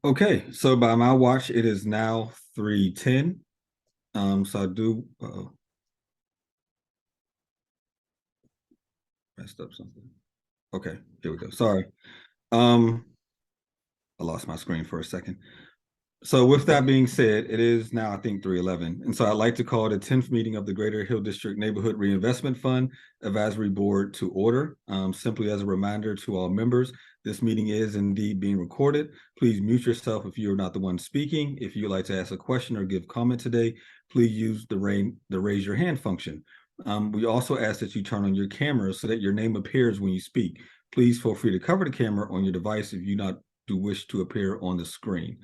Okay, so by my watch, it is now 3:10. So I do messed up something. Okay, here we go. Sorry. I lost my screen for a second. So with that being said, it is now, I think, 3:11. And so I'd like to call the 10th meeting of the Greater Hill District Neighborhood Reinvestment Fund Advisory Board to order. Simply as a reminder to all members, this meeting is indeed being recorded. Please mute yourself if you are not the one speaking. If you would like to ask a question or give comment today, please use the raise your hand function. We also ask that you turn on your camera so that your name appears when you speak. Please feel free to cover the camera on your device if you do wish to appear on the screen.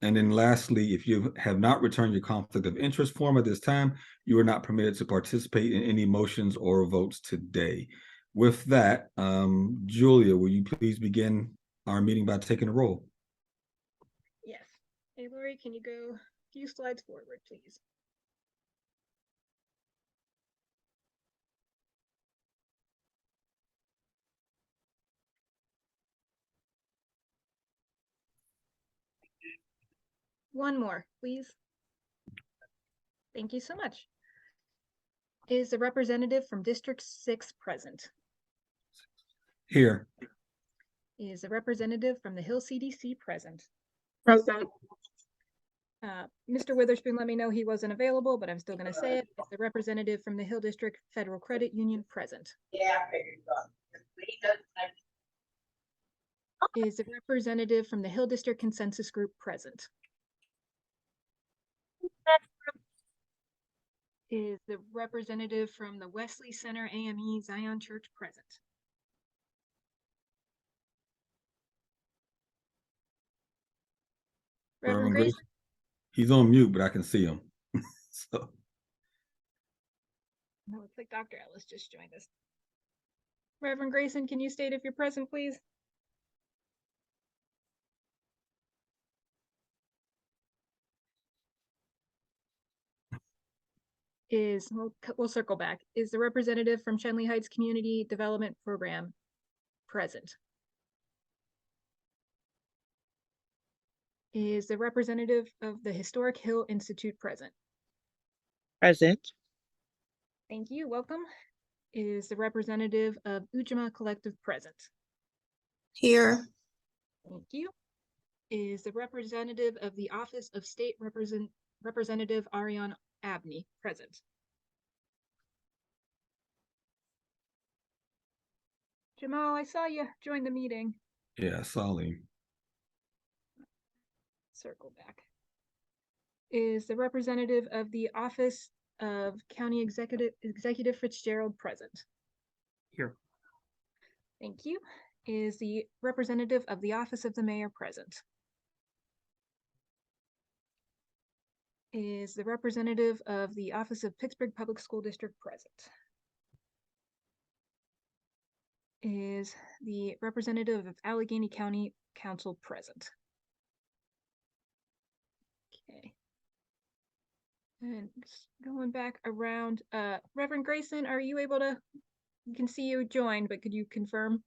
And then lastly, if you have not returned your conflict of interest form at this time, you are not permitted to participate in any motions or votes today. With that, Julia, will you please begin our meeting by taking a roll? Yes. Hey, Lori, can you go a few slides forward, please? One more, please. Thank you so much. Is the representative from District 6 present? Here. Is the representative from the Hill CDC present? Present. Mr. Witherspoon let me know he wasn't available, but I'm still going to say it. Is the representative from the Hill District Federal Credit Union present? Yeah. Is the representative from the Hill District Consensus Group present? Is the representative from the Wesley Center AME Zion Church present? Reverend Grayson? He's on mute, but I can see him. So. No, it's like Dr. Ellis just joined us. Reverend Grayson, can you state if you're present, please? We'll circle back. Is the representative from Shenley Heights Community Development Program present? Is the representative of the Historic Hill Institute present? Present. Thank you, welcome. Is the representative of Ujamaa Collective present? Here. Thank you. Is the representative of the Office of State Representative Ariane Abney present? Jamal, I saw you join the meeting. Yeah, I saw him. Circle back. Is the representative of the Office of County Executive Fitzgerald present? Here. Thank you. Is the representative of the Office of the Mayor present? Is the representative of the Office of Pittsburgh Public School District present? Is the representative of Allegheny County Council present? Okay. And going back around, Reverend Grayson, are you able to, you can see you joined, but could you confirm?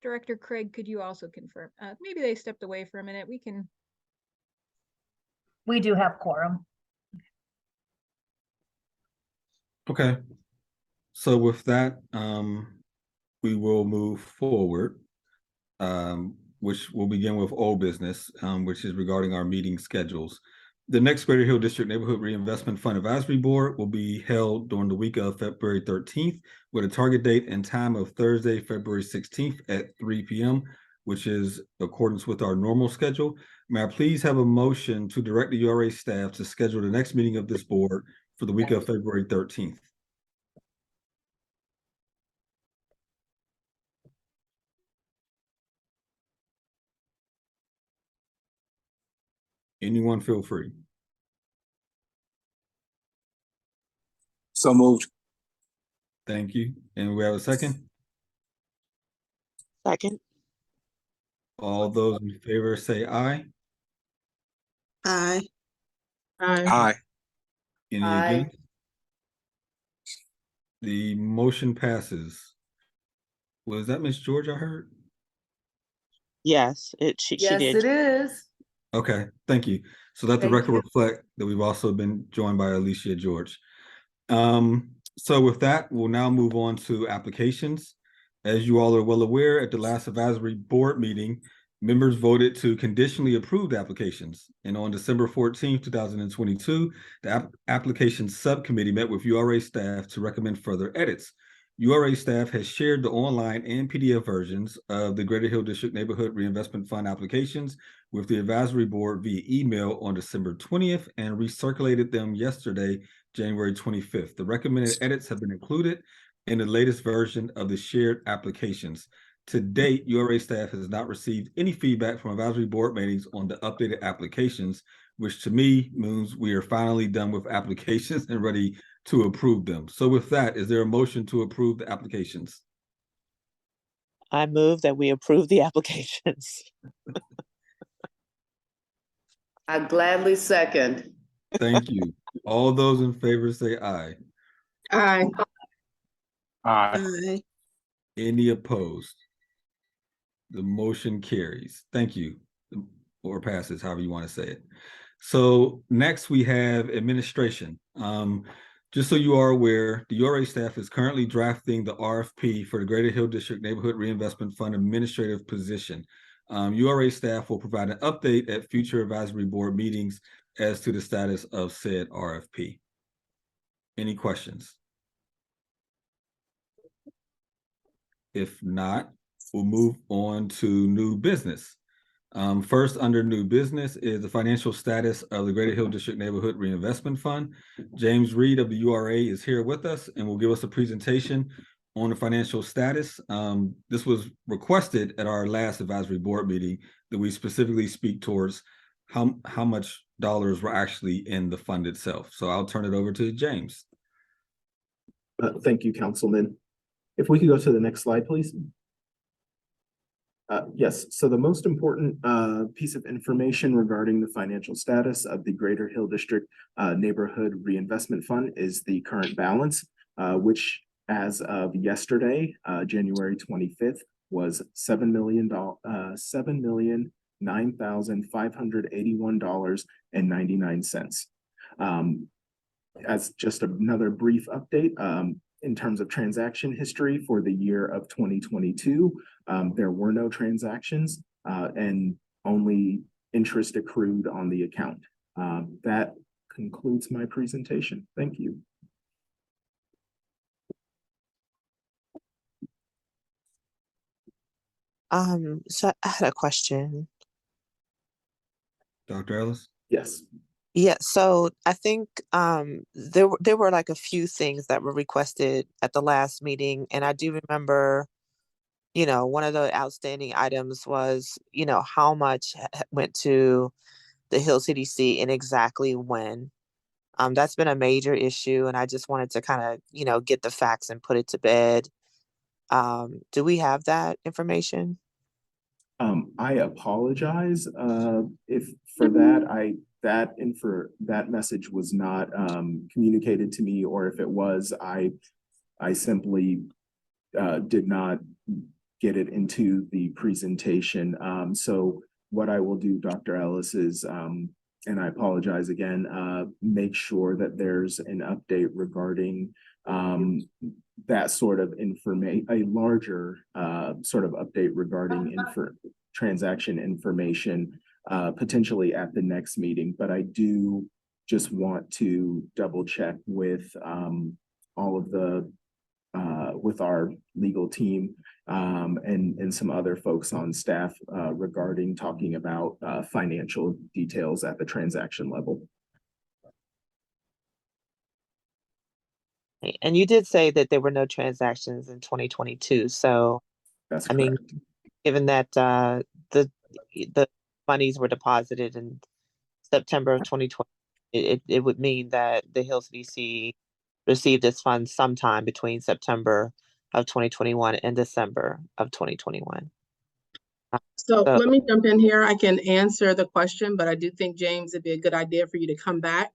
Director Craig, could you also confirm? Maybe they stepped away for a minute. We do have quorum. Okay. So with that, we will move forward, which will begin with old business, which is regarding our meeting schedules. The next Greater Hill District Neighborhood Reinvestment Fund Advisory Board will be held during the week of February 13th with a target date and time of Thursday, February 16th at 3 p.m., which is accordance with our normal schedule. May I please have a motion to direct the URA staff to schedule the next meeting of this board for the week of February 13th? Anyone feel free. So moved. Thank you. And we have a second? Second. All those in favor say aye. Aye. Aye. Any Aye. against? The motion passes. Was that Miss George I heard? Yes, she Yes, did. it is. Okay, thank you. So let the Thank record you. reflect that we've also been joined by Alicia George. So with that, we'll now move on to applications. As you all are well aware, at the last advisory board meeting, members voted to conditionally approve the applications. And on December 14th, 2022, the application subcommittee met with URA staff to recommend further edits. URA staff has shared the online and PDF versions of the Greater Hill District Neighborhood Reinvestment Fund applications with the advisory board via email on December 20th and recirculated them yesterday, January 25th. The recommended edits have been included in the latest version of the shared applications. To date, URA staff has not received any feedback from advisory board meetings on the updated applications, which to me means we are finally done with applications and ready to approve them. So with that, is there a motion to approve the applications? I move that we approve the applications. I gladly second. Thank you. All those in favor say aye. Aye. Aye. Aye. Any opposed? The motion carries. Thank you. Or passes, however you want to say it. So next we have administration. Just so you are aware, the URA staff is currently drafting the RFP for the Greater Hill District Neighborhood Reinvestment Fund administrative position. URA staff will provide an update at future advisory board meetings as to the status of said RFP. Any questions? If not, we'll move on to new business. First, under new business is the financial status of the Greater Hill District Neighborhood Reinvestment Fund. James Reed of the URA is here with us and will give us a presentation on the financial status. This was requested at our last advisory board meeting that we specifically speak towards how much dollars were actually in the fund itself. So I'll turn it over to James. Thank you, Councilman. If we could go to the next slide, please. Yes, so the most important piece of information regarding the financial status of the Greater Hill District Neighborhood Reinvestment Fund is the current balance, which as of yesterday, January 25th, was $7,009,581.99. As just another brief update, in terms of transaction history for the year of 2022, there were no transactions and only interest accrued on the account. That concludes my presentation. Thank you. So I had a question. Dr. Ellis? Yes. Yeah, so I think there were like a few things that were requested at the last meeting, and I do remember, you know, one of the outstanding items was, you know, how much went to the Hill CDC and exactly when. That's been a major issue, and I just wanted to kind of, you know, get the facts and put it to bed. Do we have that information? I apologize if for that. That message was not communicated to me, or if it was, I simply did not get it into the presentation. So what I will do, Dr. Ellis, is, and I apologize again, make sure that there's an update regarding that sort of information, a larger sort of update regarding transaction information, potentially at the next meeting. But I do just want to double check with all of the with our legal team and some other folks on staff regarding talking about financial details at the transaction level. And you did say that there were no transactions in 2022. So, That's I correct. mean, given that the monies were deposited in September of 2020, it would mean that the Hill CDC received its funds sometime between September of 2021 and December of 2021. So let me jump in here. I can answer the question, but I do think, James, it'd be a good idea for you to come back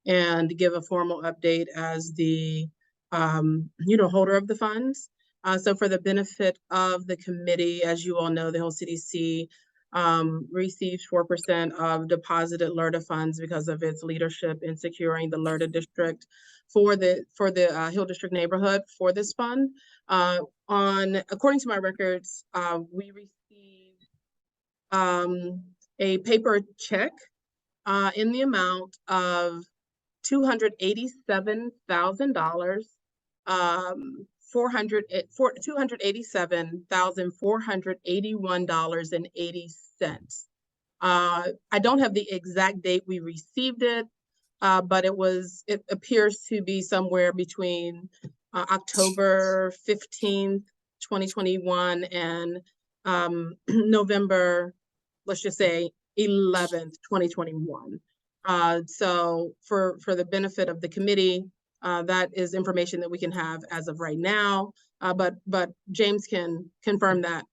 and give a formal update as the holder of the funds. So for the benefit of the committee, as you all know, the Hill CDC receives 4% of deposited LERTA funds because of its leadership in securing the LERTA district for the Hill District neighborhood for this fund. According to my records, we received a paper check in the amount of $287,481.80. I don't have the exact date we received it, but it appears to be somewhere between October 15th, 2021 and November, let's just say 11th, 2021. So for the benefit of the committee, that is information that we can have as of right now, but James can confirm that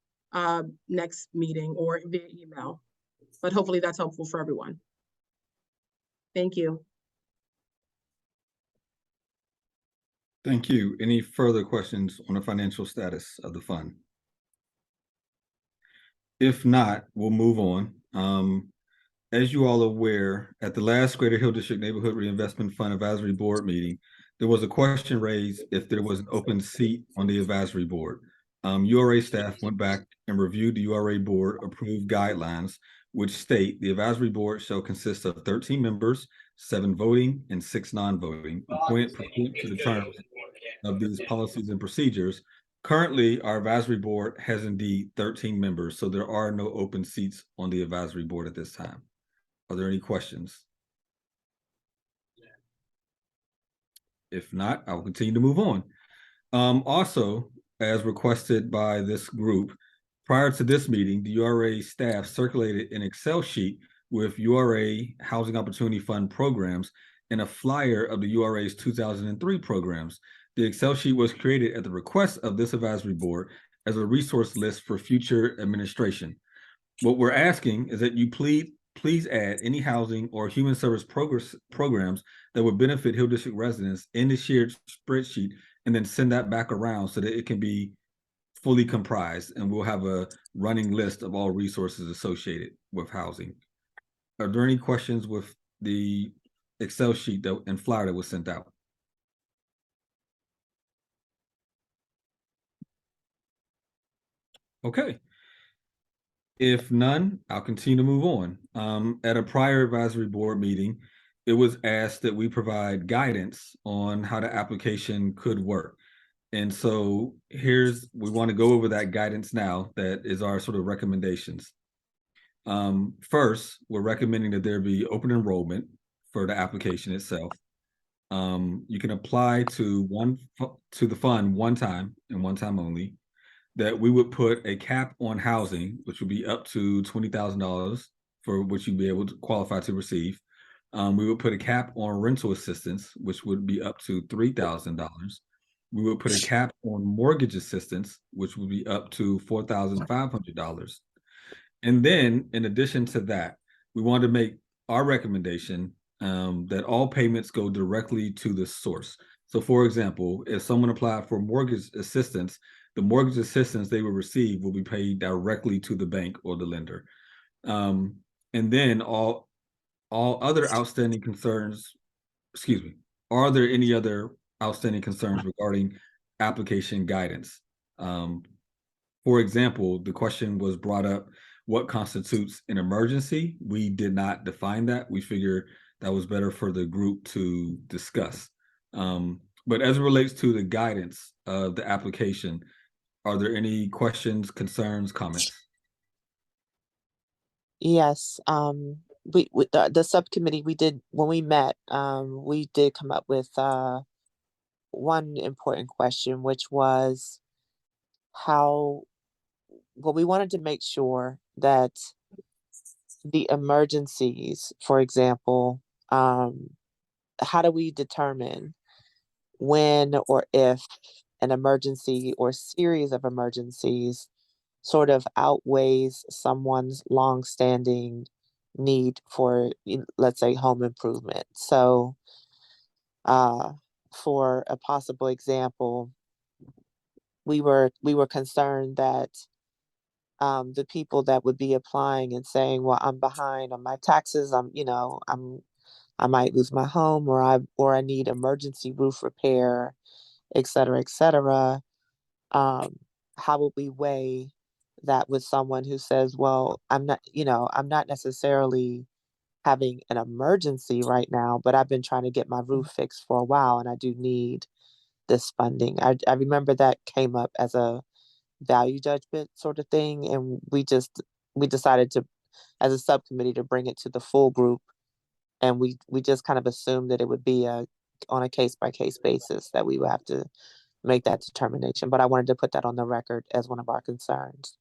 next meeting or via email. But hopefully that's helpful for everyone. Thank you. Thank you. Any further questions on the financial status of the fund? If not, we'll move on. As you all are aware, at the last Greater Hill District Neighborhood Reinvestment Fund Advisory Board meeting, there was a question raised if there was an open seat on the advisory board. URA staff went back and reviewed the URA board approved guidelines, which state the advisory board shall consist of 13 members, 7 voting and 6 non-voting, appointed pursuant to the terms of these policies and procedures. Currently, our advisory board has indeed 13 members, so there are no open seats on the advisory board at this time. Are there any questions? If not, I will continue to move on. Also, as requested by this group, prior to this meeting, the URA staff circulated an Excel sheet with URA Housing Opportunity Fund programs and a flyer of the URA's 2003 programs. The Excel sheet was created at the request of this advisory board as a resource list for future administration. What we're asking is that you please add any housing or human service programs that would benefit Hill District residents in the shared spreadsheet, and then send that back around so that it can be fully comprised, and we'll have a running list of all resources associated with housing. Are there any questions with the Excel sheet and flyer that was sent out? Okay. If none, I'll continue to move on. At a prior advisory board meeting, it was asked that we provide guidance on how the application could work. And so we want to go over that guidance now. That is our sort of recommendations. First, we're recommending that there be open enrollment for the application itself. You can apply to the fund one time and one time only. That we would put a cap on housing, which would be up to $20,000 for which you'd be able to qualify to receive. We would put a cap on rental assistance, which would be up to $3,000. We would put a cap on mortgage assistance, which would be up to $4,500. And then, in addition to that, we want to make our recommendation that all payments go directly to the source. So, for example, if someone applied for mortgage assistance, the mortgage assistance they will receive will be paid directly to the bank or the lender. And then all other outstanding concerns, are there any other outstanding concerns regarding application guidance? For example, the question was brought up, what constitutes an emergency? We did not define that. We figured that was better for the group to discuss. But as it relates to the guidance of the application, are there any questions, concerns, comments? Yes, the subcommittee, when we met, we did come up with one important question, which was we wanted to make sure that the emergencies, for example, how do we determine when or if an emergency or series of emergencies sort of outweighs someone's longstanding need for, let's say, home improvement? So for a possible example, we were concerned that the people that would be applying and saying, well, I'm behind on my taxes, I might lose my home, or I need emergency roof repair, et cetera, et cetera. How would we weigh that with someone who says, well, I'm not necessarily having an emergency right now, but I've been trying to get my roof fixed for a while and I do need this funding. I remember that came up as a value judgment sort of thing, and we decided to, as a subcommittee, to bring it to the full group, and we just kind of assumed that it would be on a case by case basis that we would have to make that determination. But I wanted to put that on the record as one of our concerns.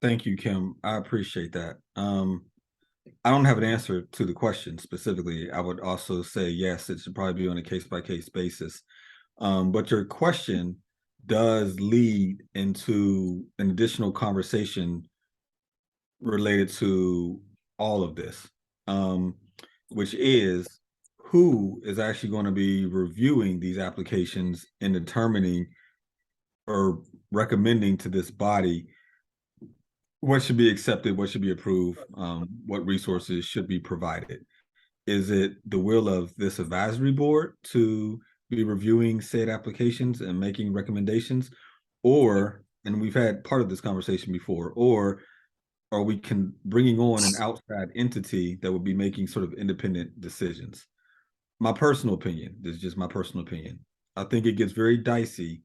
Thank you, Kim. I appreciate that. I don't have an answer to the question specifically. I would also say, yes, it should probably be on a case-by-case basis. But your question does lead into an additional conversation related to all of this, which is who is actually going to be reviewing these applications and determining or recommending to this body what should be accepted, what should be approved, what resources should be provided. Is it the will of this advisory board to be reviewing said applications and making recommendations? Or, and we've had part of this conversation before, or are we bringing on an outside entity that would be making sort of independent decisions? My personal opinion, this is just my personal opinion, I think it gets very dicey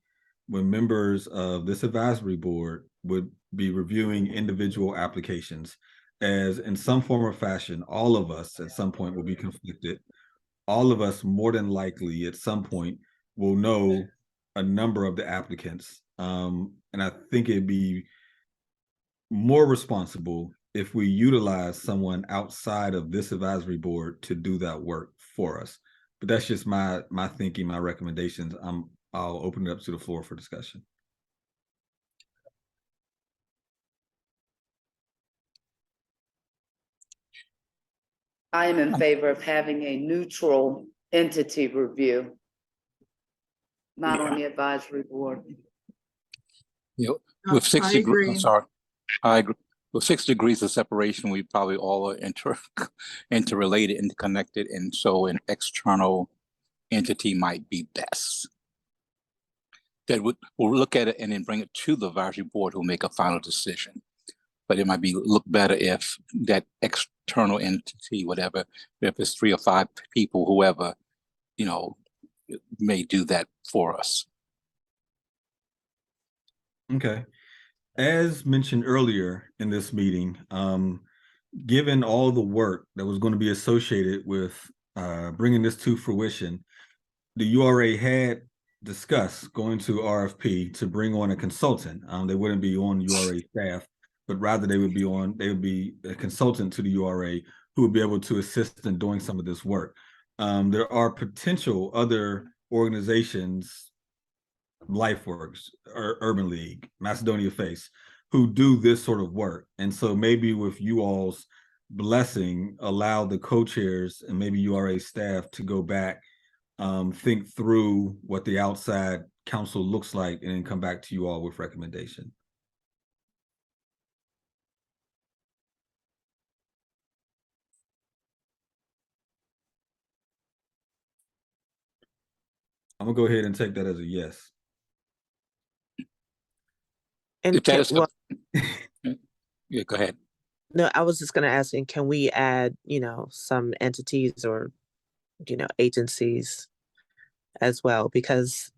when members of this advisory board would be reviewing individual applications, as in some form or fashion, all of us at some point will be conflicted. All of us more than likely at some point will know a number of the applicants. And I think it'd be more responsible if we utilize someone outside of this advisory board to do that work for us. But that's just my thinking, my recommendations. I'll open it up to the floor for discussion. I am in favor of having a neutral entity review, not on the advisory board. With 6 I degrees, agree. I'm sorry, I agree. With 6 degrees of separation, we probably all are interrelated, interconnected, and so an external entity might be best. That we'll look at it and then bring it to the advisory board who'll make a final decision. But it might look better if that external entity, whatever, if it's 3 or 5 people, whoever, may do that for us. Okay. As mentioned earlier in this meeting, given all the work that was going to be associated with bringing this to fruition, the URA had discussed going to RFP to bring on a consultant. They wouldn't be on URA staff, but rather they would be a consultant to the URA who would be able to assist in doing some of this work. There are potential other organizations, LifeWorks, Urban League, Macedonia Face, who do this sort of work. And so maybe with you all's blessing, allow the co-chairs and maybe URA staff to go back, think through what the outside council looks like, and then come back to you all with recommendation. I'm gonna go ahead and take that as a yes. And If that is well, yeah, go ahead. no, I was just going to ask, and can we add, some entities or, agencies as well? Because,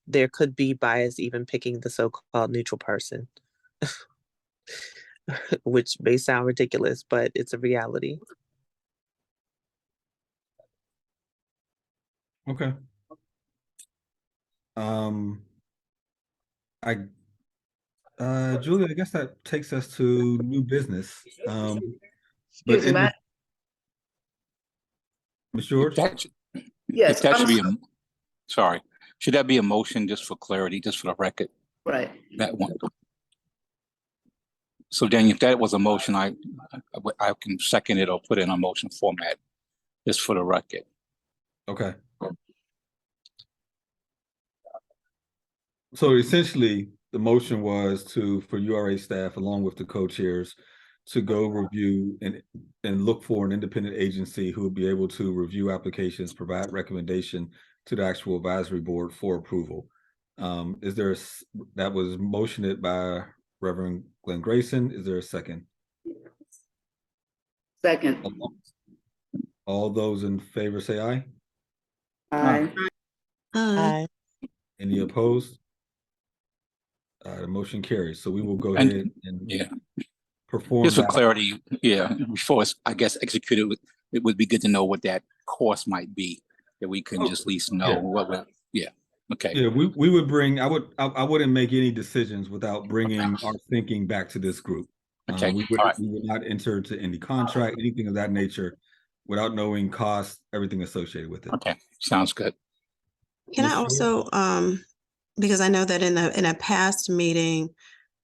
there could be bias even picking the so-called neutral person, which may sound ridiculous, but it's a reality. Okay. Julia, I guess that takes us to new business. Excuse me, Ms. George? yes, If that should be should that be a motion just for clarity, just for the record? right. That one. So Daniel, if that was a motion, I I can second it or put it in a motion format, just for the record. Okay. So essentially, the motion was for URA staff, along with the co-chairs, to go review and look for an independent agency who would be able to review applications, provide recommendation to the actual advisory board for approval. That was motioned by Reverend Glenn Grayson. Is there a second? Second. All those in favor say aye. Aye. Aye. Any opposed? The motion carries. So we will go And- ahead and Yeah. perform Just for that. clarity, yeah, before it's, I guess, executed, it would be good to know what that cost might be, that we can just at least know Yeah. what we're, yeah, okay. Yeah, we would bring, I wouldn't make any decisions without bringing our thinking back to this group. Okay, We all right. would not enter into any contract, anything of that nature, without knowing cost, everything associated with it. Okay, sounds good. Can I Ms. also, because I know that in a past meeting,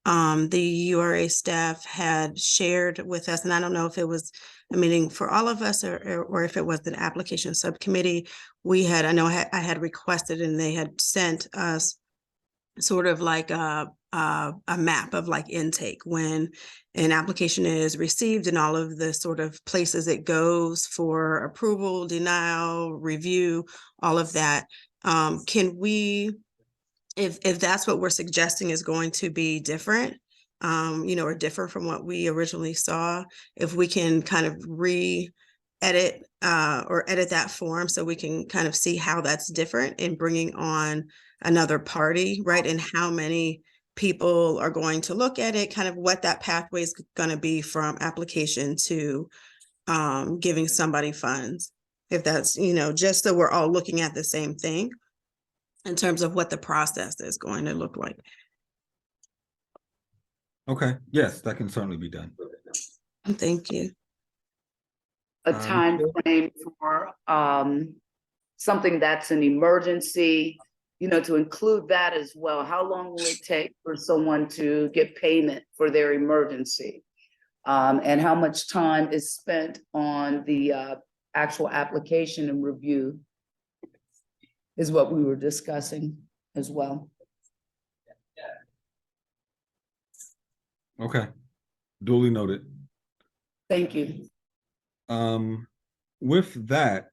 the URA staff had shared with us, and I don't know if it was a meeting for all of us or if it was an application subcommittee. I know I had requested, and they had sent us sort of like a map of like intake when an application is received and all of the sort of places it goes for approval, denial, review, all of that. Can we, if that's what we're suggesting is going to be different, or different from what we originally saw, if we can kind of edit that form so we can kind of see how that's different in bringing on another party, right? And how many people are going to look at it, kind of what that pathway is going to be from application to giving somebody funds. If that's, just so we're all looking at the same thing in terms of what the process is going to look like. Okay, yes, that can certainly be done. Thank you. A time frame for something that's an emergency, to include that as well. How long will it take for someone to get payment for their emergency? And how much time is spent on the actual application and review is what we were discussing as well. Okay, duly noted. Thank you. With that,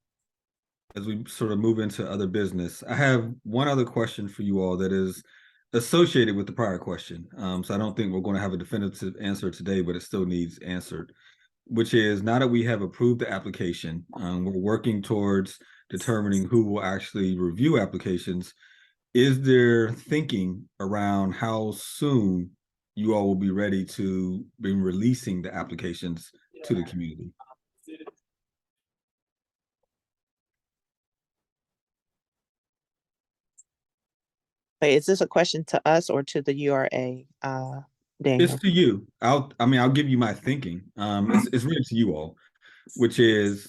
as we sort of move into other business, I have one other question for you all that is associated with the prior question. So I don't think we're going to have a definitive answer today, but it still needs answered, which is, now that we have approved the application, we're working towards determining who will actually review applications. Is there thinking around how soon you all will be ready to be releasing the applications to the community? Wait, is this a question to us or to the URA, Daniel? It's to you. I'll give you my thinking. It's really to you all, which is,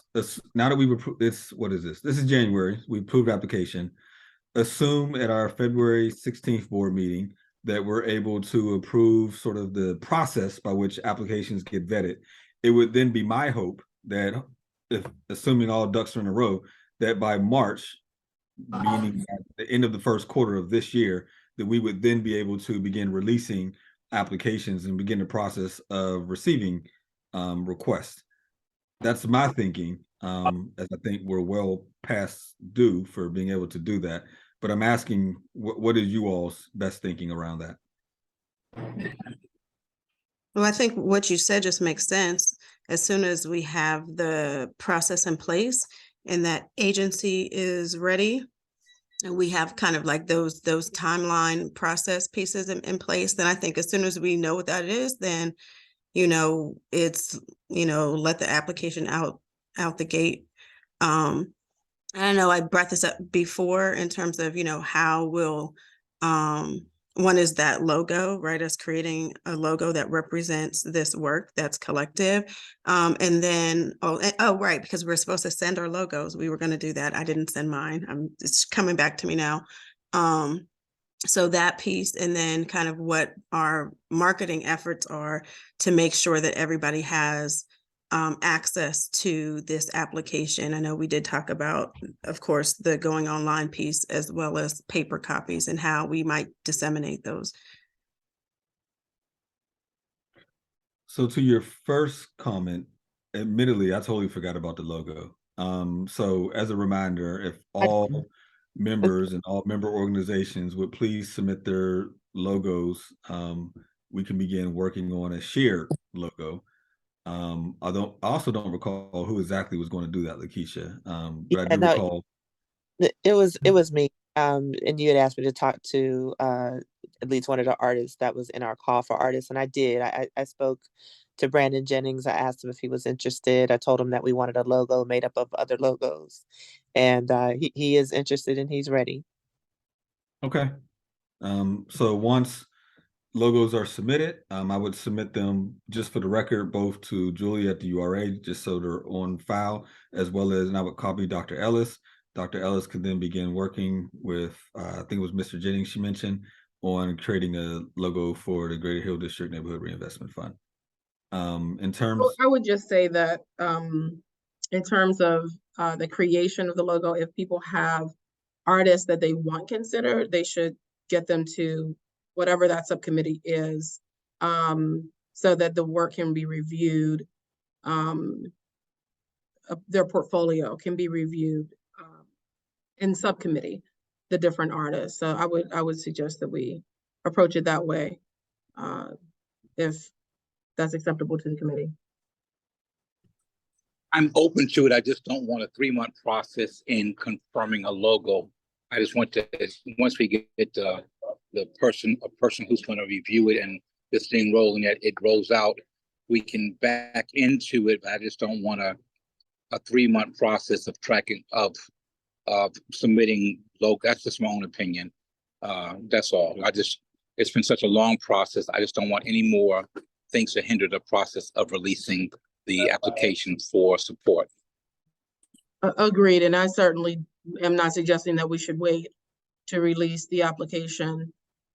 now that we've approved this, what is this? This is January. We approved application. Assume at our February 16th board meeting that we're able to approve sort of the process by which applications get vetted. It would then be my hope that, if assuming all ducks are in a row, that by March, meaning at the end of the first quarter of this year, that we would then be able to begin releasing applications and begin the process of receiving requests. That's my thinking, as I think we're well past due for being able to do that. But I'm asking, what is you all's best thinking around that? Well, I think what you said just makes sense. As soon as we have the process in place and that agency is ready, and we have kind of like those timeline process pieces in place, then I think as soon as we know what that is, then, it's, let the application out the gate. I know I brought this up before in terms of, how will, one is that logo, right? Us creating a logo that represents this work that's collective. And then, right, because we're supposed to send our logos. We were going to do that. I didn't send mine. It's coming back to me now. So that piece, and then kind of what our marketing efforts are to make sure that everybody has access to this application? I know we did talk about, of course, the going online piece as well as paper copies and how we might disseminate those. So to your first comment, admittedly, I totally forgot about the logo. So as a reminder, if all members and all member organizations would please submit their logos, we can begin working on a shared logo. Although I also don't recall who exactly was going to do that, Lakeisha. But I Yeah, do no, recall. it was me. And you had asked me to talk to at least one of the artists that was in our call for artists, and I did. I spoke to Brandon Jennings. I asked him if he was interested. I told him that we wanted a logo made up of other logos, and he is interested and he's ready. Okay. So once logos are submitted, I would submit them just for the record, both to Julie at the URA, just so they're on file, as well as, and I would copy Dr. Ellis. Dr. Ellis could then begin working with, I think it was Mr. Jennings she mentioned, on creating a logo for the Greater Hill District Neighborhood Reinvestment Fund. In terms, I would just say that in terms of the creation of the logo, if people have artists that they want considered, they should get them to whatever that subcommittee is, so that the work can be reviewed. Their portfolio can be reviewed in subcommittee, the different artists. So I would suggest that we approach it that way, if that's acceptable to the committee. I'm open to it. I just don't want a 3-month process in confirming a logo. I just want to, once we get a person who's going to review it and this thing rolling, that it rolls out, we can back into it. But I just don't want a 3-month process of tracking of submitting logo. That's just my own opinion. That's all. It's been such a long process. I just don't want any more things to hinder the process of releasing the application for support. Agreed, and I certainly am not suggesting that we should wait to release the application.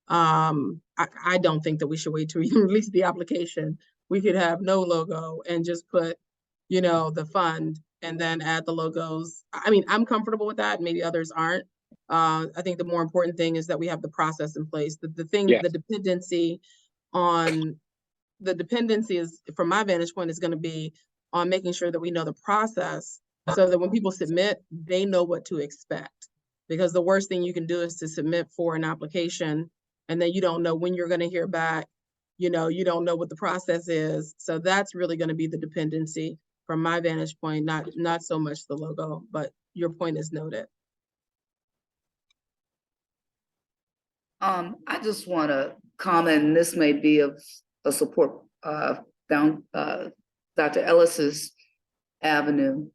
I don't think that we should wait to release the application. We could have no logo and just put, the fund and then add the logos. I mean, I'm comfortable with that. Maybe others aren't. I think the more important thing is that we have the process in place. The thing, Yeah. the dependency is, from my vantage point, is going to be on making sure that we know the process so that when people submit, they know what to expect. Because the worst thing you can do is to submit for an application and then you don't know when you're going to hear back. You don't know what the process is. So that's really going to be the dependency from my vantage point, not so much the logo, but your point is noted. I just want to comment, and this may be of a support down Dr. Ellis's avenue,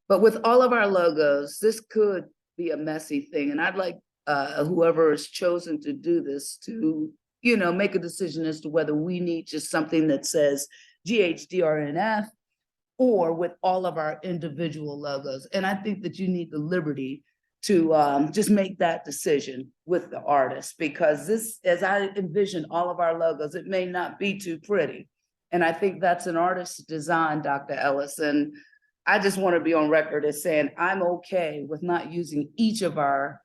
but with all of our logos, this could be a messy thing, and I'd like whoever is chosen to do this to, make a decision as to whether we need just something that says GHDNRF or with all of our individual logos. And I think that you need the liberty to just make that decision with the artist, because this, as I envision all of our logos, it may not be too pretty. And I think that's an artist's design, Dr. Ellis. And I just want to be on record as saying I'm okay with not using each of our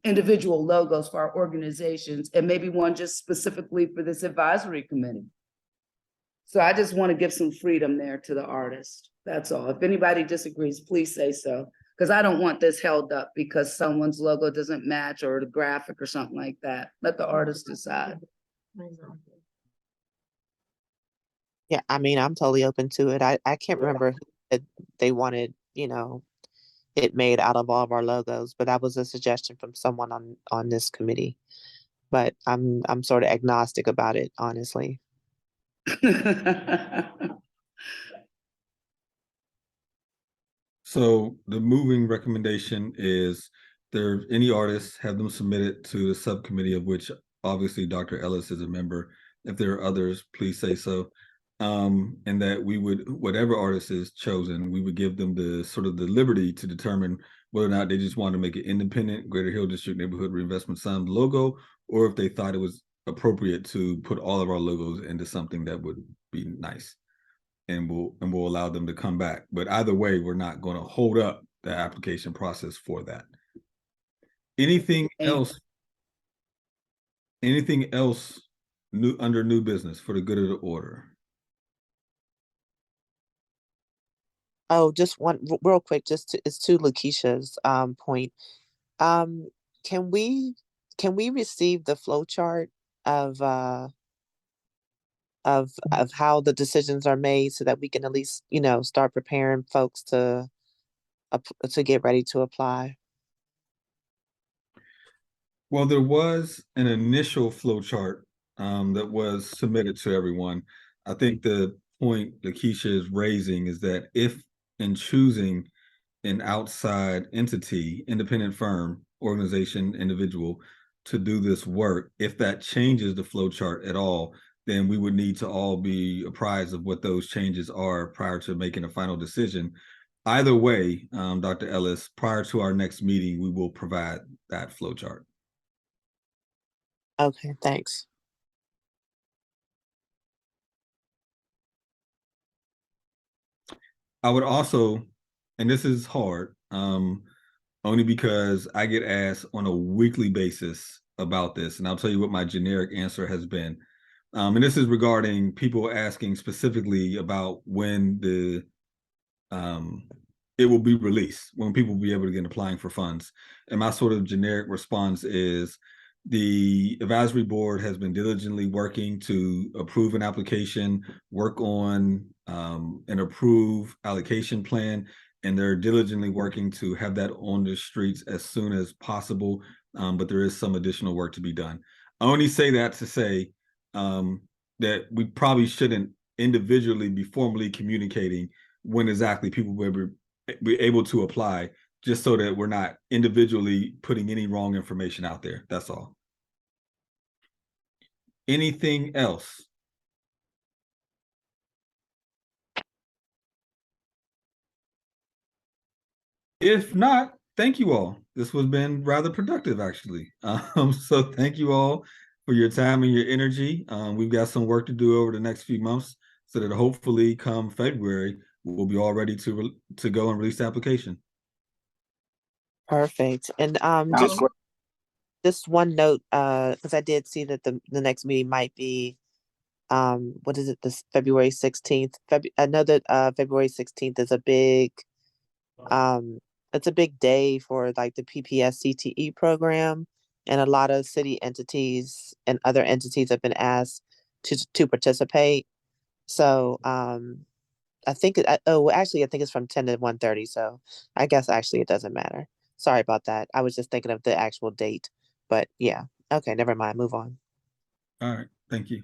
individual logos for our organizations, and maybe one just specifically for this advisory committee. So I just want to give some freedom there to the artist. That's all. If anybody disagrees, please say so, because I don't want this held up because someone's logo doesn't match or the graphic or something like that. Let the artist decide. Yeah, I mean, I'm totally open to it. I can't remember who said they wanted, it made out of all of our logos, but that was a suggestion from someone on this committee. But I'm sort of agnostic about it, honestly. So the moving recommendation is, there any artists, have them submitted to the subcommittee, of which obviously Dr. Ellis is a member. If there are others, please say so. And that we would, whatever artist is chosen, we would give them the sort of the liberty to determine whether or not they just want to make an independent Greater Hill District Neighborhood Reinvestment Fund logo, or if they thought it was appropriate to put all of our logos into something that would be nice. and we'll allow them to come back. But either way, we're not going to hold up the application process for that. Anything else? Anything else new under new business for the good of the order? Oh, just one real quick, it's to Lakeisha's point. Can we receive the flow chart of how the decisions are made so that we can at least, start preparing folks to get ready to apply? Well, there was an initial flow chart that was submitted to everyone. I think the point Lakeisha is raising is that if in choosing an outside entity, independent firm, organization, individual to do this work, if that changes the flow chart at all, then we would need to all be apprised of what those changes are prior to making a final decision. Either way, Dr. Ellis, prior to our next meeting, we will provide that flow chart. Okay, thanks. I would also, and this is hard, only because I get asked on a weekly basis about this, and I'll tell you what my generic answer has been. And this is regarding people asking specifically about when it will be released, when people will be able to begin applying for funds. And my sort of generic response is the advisory board has been diligently working to approve an application, work on an approved allocation plan, and they're diligently working to have that on the streets as soon as possible. But there is some additional work to be done. I only say that to say that we probably shouldn't individually be formally communicating when exactly people will be able to apply, just so that we're not individually putting any wrong information out there. That's all. Anything else? If not, thank you all. This has been rather productive, actually. So thank you all for your time and your energy. We've got some work to do over the next few months so that hopefully come February, we'll be all ready to go and release the application. Perfect. And Sounds great. just one note, because I did see that the next meeting might be what is it, this February 16th. I know that February 16th is a big it's a big day for like the PPS CTE program, and a lot of city entities and other entities have been asked to participate. So I think actually I think it's from 10 to 1:30, so I guess actually it doesn't matter. Sorry about that. I was just thinking of the actual date, but yeah. Okay, never mind. Move on. All right, thank you.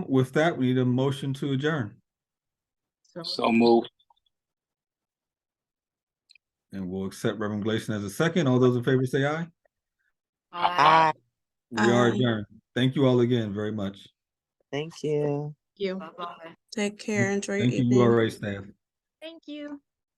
With that, we need a motion to adjourn. So move. And we'll accept Reverend Gleason as a second. All those in favor say aye. Aye. We are Aye. adjourned. Thank you all again very much. Thank you. You. Bye-bye. Take care. Enjoy your Thank you, evening. URA staff. Thank you.